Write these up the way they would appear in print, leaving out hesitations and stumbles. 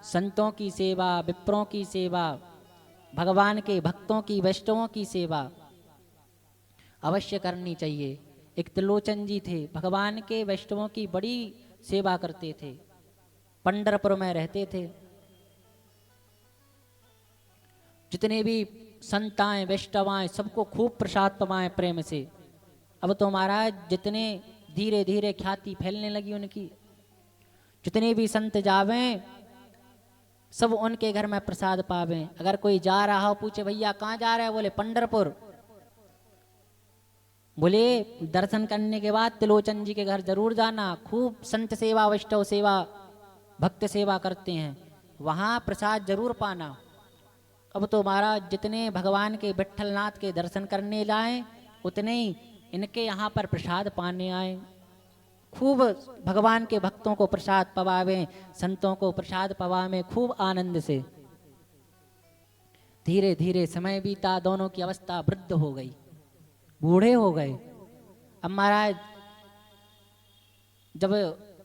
संतों की सेवा, विप्रों की सेवा, भगवान के भक्तों की, वैष्णवों की सेवा अवश्य करनी चाहिए। एक त्रिलोचन जी थे, भगवान के वैष्णवों की बड़ी सेवा करते थे, पंढरपुर में रहते थे। जितने भी संताएं वैष्णवाएं सबको खूब प्रसाद पवाएं प्रेम से। अब तो महाराज जितने धीरे धीरे ख्याति फैलने लगी उनकी, जितने भी संत जावें सब उनके घर में प्रसाद पावें। अगर कोई जा रहा हो पूछे भैया कहाँ जा रहे हैं, बोले पंढरपुर, बोले दर्शन करने के बाद त्रिलोचन जी के घर जरूर जाना, खूब संत सेवा वैष्णव सेवा भक्त सेवा करते हैं, वहाँ प्रसाद जरूर पाना। अब तो महाराज जितने भगवान के विट्ठलनाथ के दर्शन करने जाएं उतने ही इनके यहाँ पर प्रसाद पाने आए। खूब भगवान के भक्तों को प्रसाद पवावें, संतों को प्रसाद पवावें खूब आनंद से। धीरे धीरे समय बीता, दोनों की अवस्था वृद्ध हो गई, बूढ़े हो गए। अब महाराज जब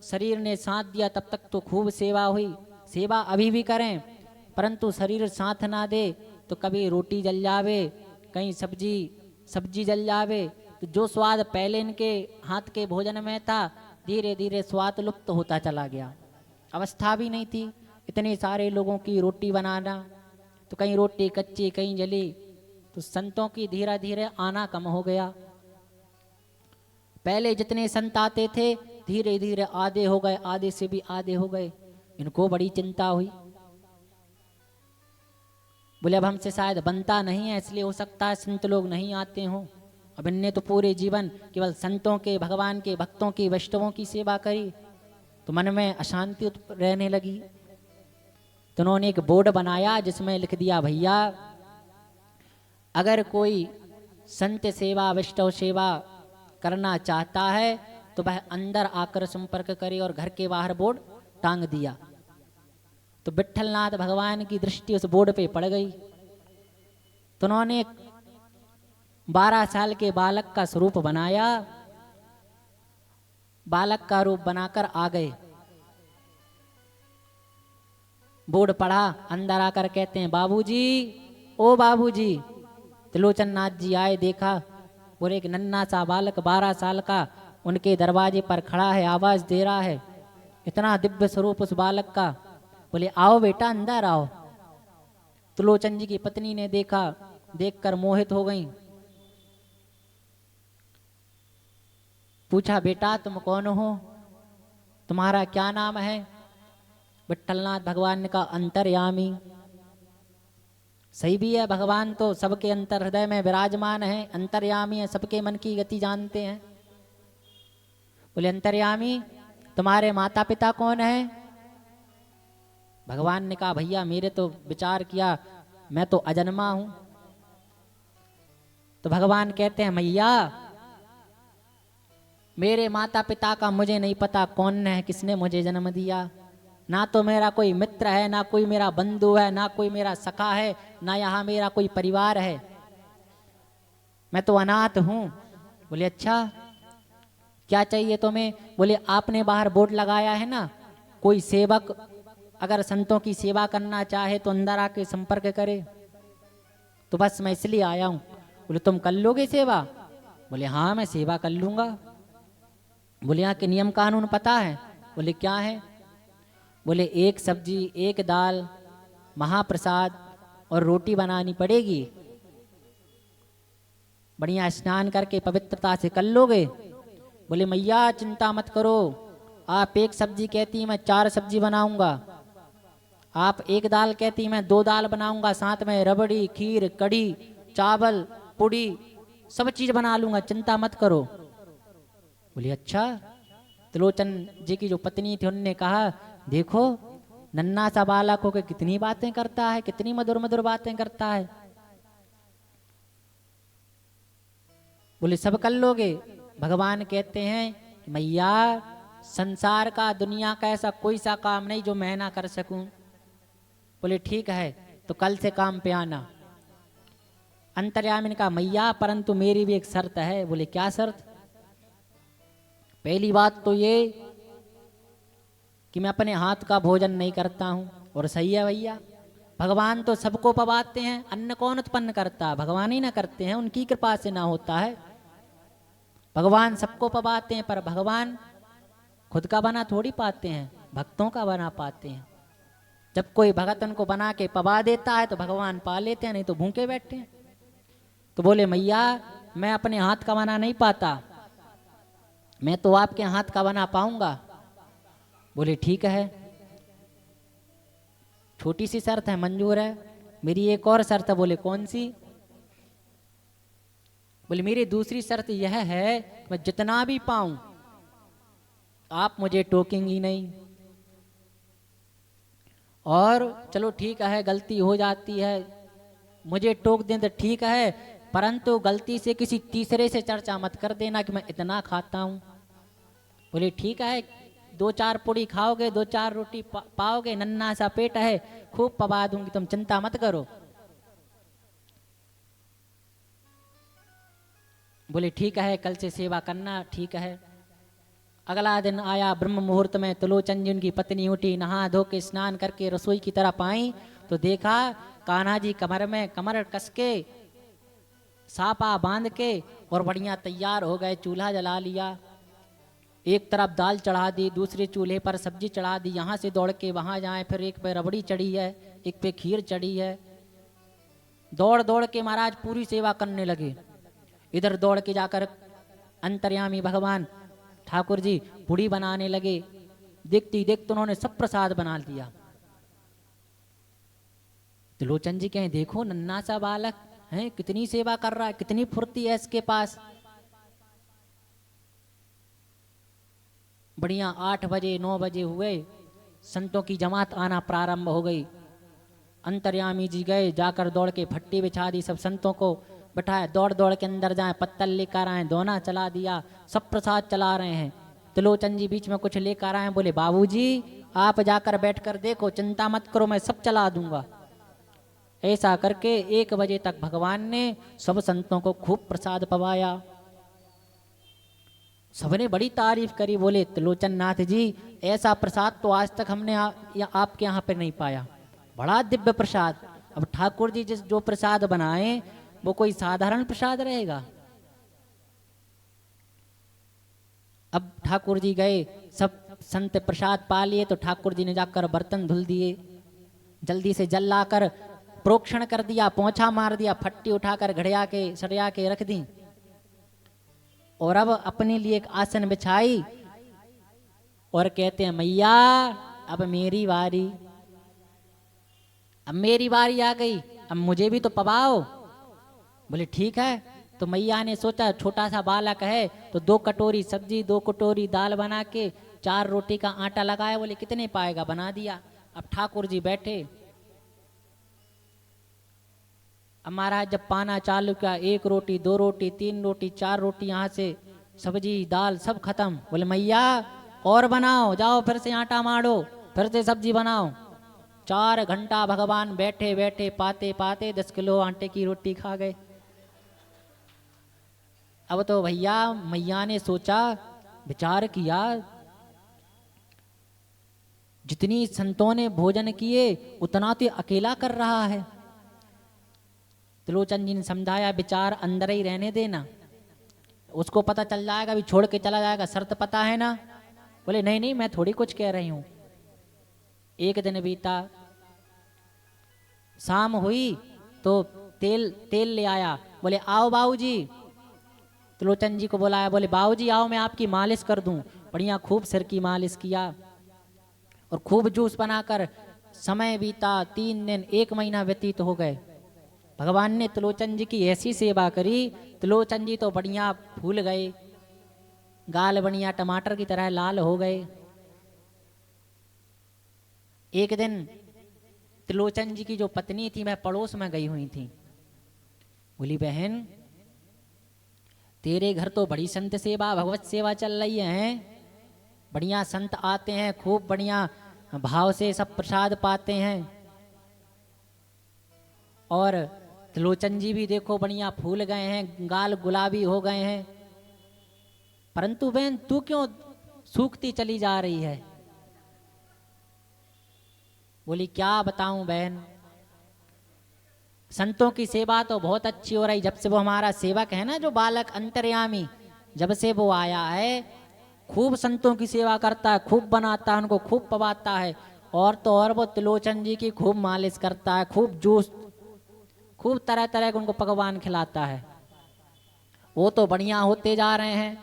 शरीर ने साथ दिया तब तक तो खूब सेवा हुई, सेवा अभी भी करें, परंतु शरीर साथ ना दे तो कभी रोटी जल जावे, कहीं सब्जी जल जावे, तो जो स्वाद पहले इनके हाथ के भोजन में था धीरे धीरे स्वाद लुप्त होता चला गया। अवस्था भी नहीं थी इतने सारे लोगों की रोटी बनाना, तो कहीं रोटी कच्ची कहीं जली, तो संतों की धीरे धीरे आना कम हो गया। पहले जितने संत आते थे धीरे धीरे आधे हो गए, आधे से भी आधे हो गए। इनको बड़ी चिंता हुई, बोले अब हमसे शायद बनता नहीं है, इसलिए हो सकता है संत लोग नहीं आते हों। अब इनने तो पूरे जीवन केवल संतों के, भगवान के भक्तों की, वैष्णवों की सेवा करी, तो मन में अशांति रहने लगी। तो उन्होंने एक बोर्ड बनाया जिसमें लिख दिया, भैया अगर कोई संत सेवा वैष्णव सेवा करना चाहता है तो वह अंदर आकर संपर्क करे, और घर के बाहर बोर्ड टांग दिया। तो विट्ठलनाथ भगवान की दृष्टि उस बोर्ड पे पड़ गई। तो उन्होंने 12 साल के बालक का स्वरूप बनाया, बालक का रूप बनाकर आ गए। बोर्ड पढ़ा, अंदर आकर कहते हैं बाबूजी, ओ बाबूजी। त्रिलोचन नाथ जी आए, देखा, बोले एक नन्हा सा बालक 12 साल का उनके दरवाजे पर खड़ा है, आवाज दे रहा है, इतना दिव्य स्वरूप उस बालक का। बोले आओ बेटा अंदर आओ। त्रिलोचन जी की पत्नी ने देखा, देखकर मोहित हो गई। पूछा बेटा तुम कौन हो, तुम्हारा क्या नाम है? विट्ठलनाथ भगवान का अंतर्यामी। सही भी है, भगवान तो सबके अंतर हृदय में विराजमान है, अंतर्यामी है, सबके मन की गति जानते हैं। बोले अंतर्यामी तुम्हारे माता पिता कौन है? भगवान ने कहा भैया मेरे तो विचार किया मैं तो अजन्मा हूं। तो भगवान कहते हैं मैया मेरे माता पिता का मुझे नहीं पता कौन है, किसने मुझे जन्म दिया। ना तो मेरा कोई मित्र है, ना कोई मेरा बंधु है, ना कोई मेरा सखा है, ना यहाँ मेरा कोई परिवार है, मैं तो अनाथ हूं। बोले अच्छा क्या चाहिए तुम्हें? बोले आपने बाहर बोर्ड लगाया है ना, कोई सेवक अगर संतों की सेवा करना चाहे तो अंदर आके संपर्क करे, तो बस मैं इसलिए आया हूं। बोले तुम कर लोगे सेवा? बोले हाँ मैं सेवा कर लूंगा। बोले यहाँ के नियम कानून पता है? बोले क्या है? बोले एक सब्जी, एक दाल, महाप्रसाद और रोटी बनानी पड़ेगी। बढ़िया स्नान करके पवित्रता से कर लोगे? बोले मैया चिंता मत करो, आप एक सब्जी कहती मैं 4 सब्जी बनाऊंगा, आप एक दाल कहती मैं 2 दाल बनाऊंगा, साथ में रबड़ी, खीर, कढ़ी, चावल, पुड़ी सब चीज बना लूंगा, चिंता मत करो। बोले अच्छा। त्रिलोचन जी की जो पत्नी थी उन्होंने कहा देखो नन्हा सा बालक होकर कितनी बातें करता है, कितनी मधुर मधुर बातें करता है। बोले सब कर लोगे? भगवान कहते हैं मैया संसार का, दुनिया का ऐसा कोई सा काम नहीं जो मैं ना कर सकूं। बोले ठीक है तो कल से काम पे आना। अंतर्यामी ने कहा मैया परंतु मेरी भी एक शर्त है। बोले क्या शर्त? पहली बात तो ये कि मैं अपने हाथ का भोजन नहीं करता हूं, और सही है भैया, भगवान तो सबको पवाते हैं, अन्न कौन उत्पन्न करता है? भगवान ही ना करते हैं, उनकी कृपा से ना होता है। भगवान सबको पवाते हैं, पर भगवान खुद का बना थोड़ी पाते हैं, भक्तों का बना पाते हैं। जब कोई भगत उनको बना के पवा देता है तो भगवान पा लेते हैं, नहीं तो भूखे बैठे हैं। तो बोले मैया मैं अपने हाथ का बना नहीं पाता, मैं तो आपके हाथ का बना पाऊंगा। बोले ठीक है, छोटी सी शर्त है, मंजूर है। मेरी एक और शर्त है। बोले कौन सी? बोले मेरी दूसरी शर्त यह है, मैं जितना भी पाऊं आप मुझे टोकेंगी नहीं। और चलो ठीक है, गलती हो जाती है, मुझे टोक दें तो ठीक है, परंतु गलती से किसी तीसरे से चर्चा मत कर देना कि मैं इतना खाता हूं। बोले ठीक है, 2-4 पूड़ी खाओगे, 2-4 रोटी पाओगे, नन्ना सा पेट है, खूब पवा दूंगी, तुम चिंता मत करो। बोले ठीक है, कल से सेवा करना, ठीक है। अगला दिन आया, ब्रह्म मुहूर्त में त्रिलोचन जी उनकी पत्नी उठी, नहा धो के स्नान करके रसोई की तरफ आई तो देखा कान्हा जी कमर में कमर कस के सापा बांध के और बढ़िया तैयार हो गए। चूल्हा जला लिया, एक तरफ दाल चढ़ा दी, दूसरे चूल्हे पर सब्जी चढ़ा दी, यहाँ से दौड़ के वहाँ जाए, फिर एक पे रबड़ी चढ़ी है, एक पे खीर चढ़ी है। दौड़ दौड़ के महाराज पूरी सेवा करने लगे। इधर दौड़ के जाकर अंतर्यामी भगवान ठाकुर जी पूड़ी बनाने लगे। देखती देखते उन्होंने सब प्रसाद बना दिया। त्रिलोचन जी कहें देखो नन्ना सा बालक है, कितनी सेवा कर रहा है, कितनी फुर्ती है इसके पास। बढ़िया 8 बजे 9 बजे हुए, संतों की जमात आना प्रारंभ हो गई। अंतर्यामी जी गए, जाकर दौड़ के फट्टी बिछा दी, सब संतों को बैठाए, दौड़ दौड़ के अंदर जाए, पत्तल लेकर आए, दोना चला दिया, सब प्रसाद चला रहे हैं। त्रिलोचन जी बीच में कुछ लेकर आए, बोले बाबूजी आप जाकर बैठकर देखो, चिंता मत करो, मैं सब चला दूंगा। ऐसा करके 1 बजे तक भगवान ने सब संतों को खूब प्रसाद पवाया। सबने बड़ी तारीफ करी, बोले त्रिलोचन नाथ जी ऐसा प्रसाद तो आज तक हमने आपके यहाँ पे नहीं पाया, बड़ा दिव्य प्रसाद। अब ठाकुर जी जिस जो प्रसाद बनाए वो कोई साधारण प्रसाद रहेगा। अब ठाकुर जी गए, सब संत प्रसाद पा लिए तो ठाकुर जी ने जाकर बर्तन धुल दिए, जल्दी से जल लाकर प्रोक्षण कर दिया, पोंछा मार दिया, फट्टी उठाकर घड़िया के सरिया के रख दी और अब अपने लिए एक आसन बिछाई और कहते हैं मैया अब मेरी बारी, अब मेरी बारी आ गई, अब मुझे भी तो पवाओ। बोले ठीक है। तो मैया ने सोचा छोटा सा बालक है तो 2 कटोरी सब्जी 2 कटोरी दाल बना के 4 रोटी का आटा लगाया, बोले कितने पाएगा, बना दिया। अब ठाकुर जी बैठे, अब महाराज जब पाना चालू किया, 1 रोटी 2 रोटी 3 रोटी 4 रोटी, यहाँ से सब्जी दाल सब खत्म। बोले मैया और बनाओ, जाओ फिर से आटा मारो, फिर से सब्जी बनाओ। 4 घंटा भगवान बैठे बैठे पाते पाते 10 किलो आटे की रोटी खा गए। अब तो भैया मैया ने सोचा, विचार किया, जितनी संतों ने भोजन किए उतना तो अकेला कर रहा है। त्रिलोचन जी ने समझाया विचार अंदर ही रहने देना, उसको पता चल जाएगा, अभी छोड़ के चला जाएगा, शर्त पता है ना। बोले नहीं नहीं मैं थोड़ी कुछ कह रही हूं। एक दिन बीता, शाम हुई तो तेल ले आया, बोले आओ बाबूजी। त्रिलोचन जी को बुलाया, बोले बाबूजी आओ मैं आपकी मालिश कर दूं। बढ़िया खूब सिर की मालिश किया और खूब जूस बनाकर समय बीता। 3 दिन 1 महीना व्यतीत हो गए। भगवान ने त्रिलोचन जी की ऐसी सेवा करी, त्रिलोचन जी तो बढ़िया फूल गए, गाल बढ़िया टमाटर की तरह लाल हो गए। एक दिन त्रिलोचन जी की जो पत्नी थी वह पड़ोस में गई हुई थी, बोली बहन तेरे घर तो बड़ी संत सेवा भगवत सेवा चल रही है, बढ़िया संत आते हैं, खूब बढ़िया भाव से सब प्रसाद पाते हैं, और त्रिलोचन जी भी देखो बढ़िया फूल गए हैं, गाल गुलाबी हो गए हैं, परंतु बहन तू क्यों सूखती चली जा रही है? बोली क्या बताऊं बहन, संतों की सेवा तो बहुत अच्छी हो रही। जब से वो हमारा सेवक है ना, जो बालक अंतर्यामी, जब से वो आया है खूब संतों की सेवा करता है, खूब बनाता है, उनको खूब पवाता है। और तो और वो त्रिलोचन जी की खूब मालिश करता है, खूब जूस, खूब तरह तरह के उनको पकवान खिलाता है। वो तो बढ़िया होते जा रहे हैं,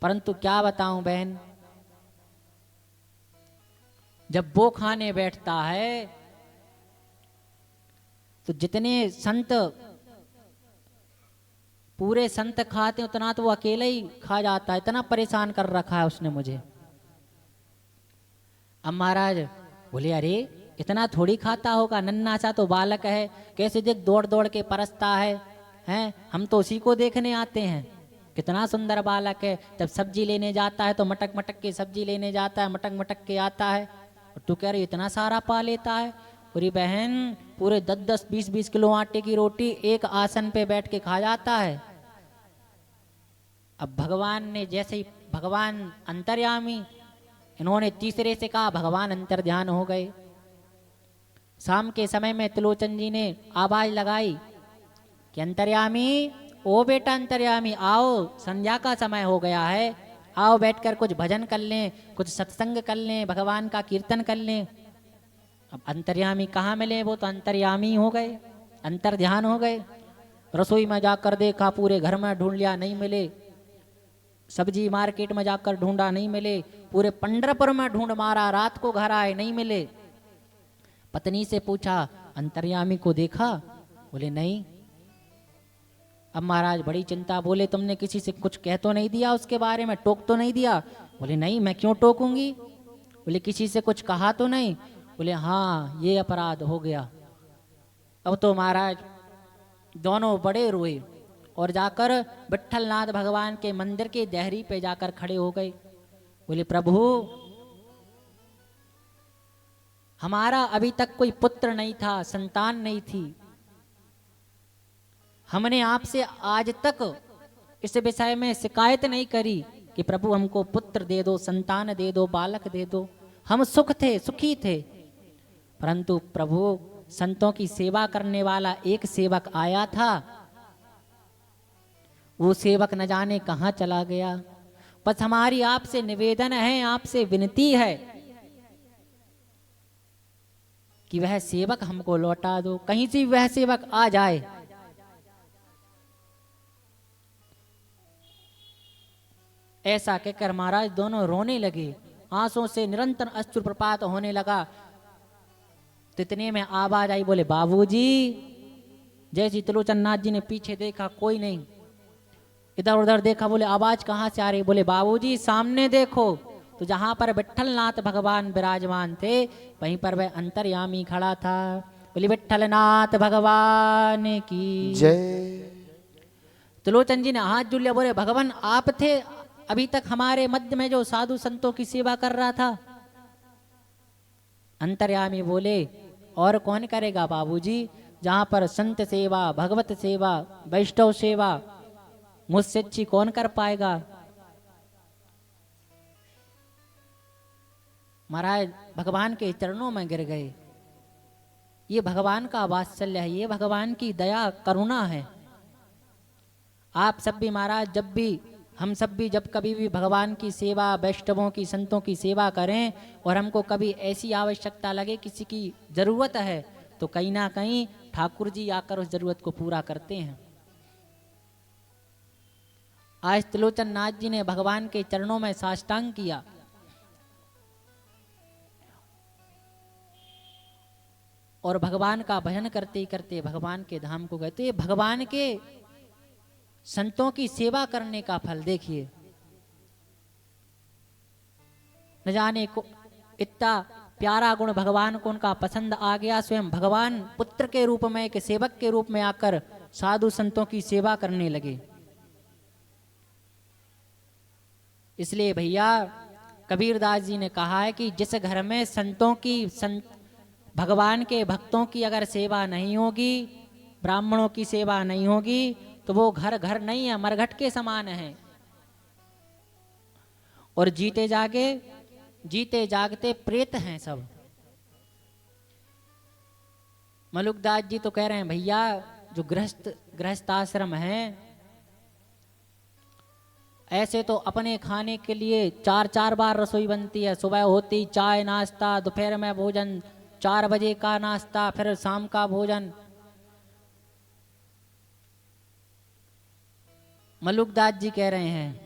परंतु क्या बताऊं बहन, जब वो खाने बैठता है तो जितने संत, पूरे संत खाते हैं उतना तो वो अकेले ही खा जाता है। इतना परेशान कर रखा है उसने मुझे। अब महाराज बोले अरे इतना थोड़ी खाता होगा, नन्ना सा तो बालक है, कैसे देख दौड़ दौड़ के परसता है, हैं हम तो उसी को देखने आते हैं, कितना सुंदर बालक है। जब सब्जी लेने जाता है तो मटक मटक के सब्जी लेने जाता है, मटक मटक के आता है। और तू कह रही इतना सारा पा लेता है। पूरी बहन पूरे 10-10 20-20 किलो आटे की रोटी एक आसन पे बैठ के खा जाता है। अब भगवान ने जैसे ही, भगवान अंतर्यामी, इन्होंने तीसरे से कहा भगवान अंतर ध्यान हो गए। शाम के समय में त्रिलोचन जी ने आवाज लगाई कि अंतर्यामी, ओ बेटा अंतर्यामी आओ, संध्या का समय हो गया है, आओ बैठकर कुछ भजन कर लें, कुछ सत्संग कर लें, भगवान का कीर्तन कर लें। अब अंतर्यामी कहाँ मिले, वो तो अंतर्यामी हो गए, अंतर ध्यान हो गए। रसोई में जाकर देखा, पूरे घर में ढूंढ लिया, नहीं मिले। सब्जी मार्केट में जाकर ढूंढा, नहीं मिले। पूरे पंढरपुर में ढूंढ मारा, रात को घर आए, नहीं मिले। पत्नी से पूछा अंतर्यामी को देखा, बोले नहीं। अब महाराज बड़ी चिंता, बोले तुमने किसी से कुछ कह तो नहीं दिया उसके बारे में, टोक तो नहीं दिया? बोले नहीं, मैं क्यों टोकूंगी। बोले किसी से कुछ कहा तो नहीं? बोले हाँ ये अपराध हो गया। अब तो महाराज दोनों बड़े रोए और जाकर विट्ठलनाथ भगवान के मंदिर के देहरी पे जाकर खड़े हो गए। बोले प्रभु हमारा अभी तक कोई पुत्र नहीं था, संतान नहीं थी, हमने आपसे आज तक इस विषय में शिकायत नहीं करी कि प्रभु हमको पुत्र दे दो, संतान दे दो, बालक दे दो, हम सुख थे, सुखी थे। परंतु प्रभु संतों की सेवा करने वाला एक सेवक आया था, वो सेवक न जाने कहां चला गया। बस हमारी आपसे निवेदन है, आपसे विनती है कि वह सेवक हमको लौटा दो, कहीं से वह सेवक आ जाए। ऐसा कहकर महाराज दोनों रोने लगे, आंसुओं से निरंतर अश्रुप्रपात होने लगा। तो इतने में आवाज आई, बोले बाबूजी। जैसे त्रिलोचन नाथ जी ने पीछे देखा, कोई नहीं, इधर उधर देखा, बोले आवाज कहाँ से आ रही? बोले बाबूजी सामने देखो। तो जहां पर विट्ठलनाथ भगवान विराजमान थे वहीं पर वह अंतर्यामी खड़ा था। बोले विट्ठलनाथ भगवान की जय। त्रिलोचन जी ने हाथ जोड़ लिया, बोले भगवान आप थे अभी तक हमारे मध्य में जो साधु संतों की सेवा कर रहा था? अंतर्यामी बोले और कौन करेगा बाबूजी, जहां पर संत सेवा, भगवत सेवा, वैष्णव सेवा मुझसे अच्छी कौन कर पाएगा। महाराज भगवान के चरणों में गिर गए। ये भगवान का वात्सल्य है, ये भगवान की दया करुणा है। आप सब भी महाराज, जब भी हम सब भी जब कभी भी भगवान की सेवा, वैष्णवों की, संतों की सेवा करें और हमको कभी ऐसी आवश्यकता लगे, किसी की जरूरत है, तो कहीं ना कहीं ठाकुर जी आकर उस जरूरत को पूरा करते हैं। आज त्रिलोचन नाथ जी ने भगवान के चरणों में साष्टांग किया और भगवान का भजन करते करते भगवान के धाम को गए। तो ये भगवान के संतों की सेवा करने का फल देखिए। न जाने को इतना प्यारा गुण भगवान को उनका पसंद आ गया, स्वयं भगवान पुत्र के रूप में, एक सेवक के रूप में आकर साधु संतों की सेवा करने लगे। इसलिए भैया कबीरदास जी ने कहा है कि जिस घर में संतों की, भगवान के भक्तों की अगर सेवा नहीं होगी, ब्राह्मणों की सेवा नहीं होगी, तो वो घर घर नहीं है, मरघट के समान है। और जीते जागे जीते जागते प्रेत हैं सब। मलुकदास जी तो कह रहे हैं भैया जो गृहस्थ आश्रम है, ऐसे तो अपने खाने के लिए 4-4 बार रसोई बनती है। सुबह होती चाय नाश्ता, दोपहर में भोजन, 4 बजे का नाश्ता, फिर शाम का भोजन। मलुकदास जी कह रहे हैं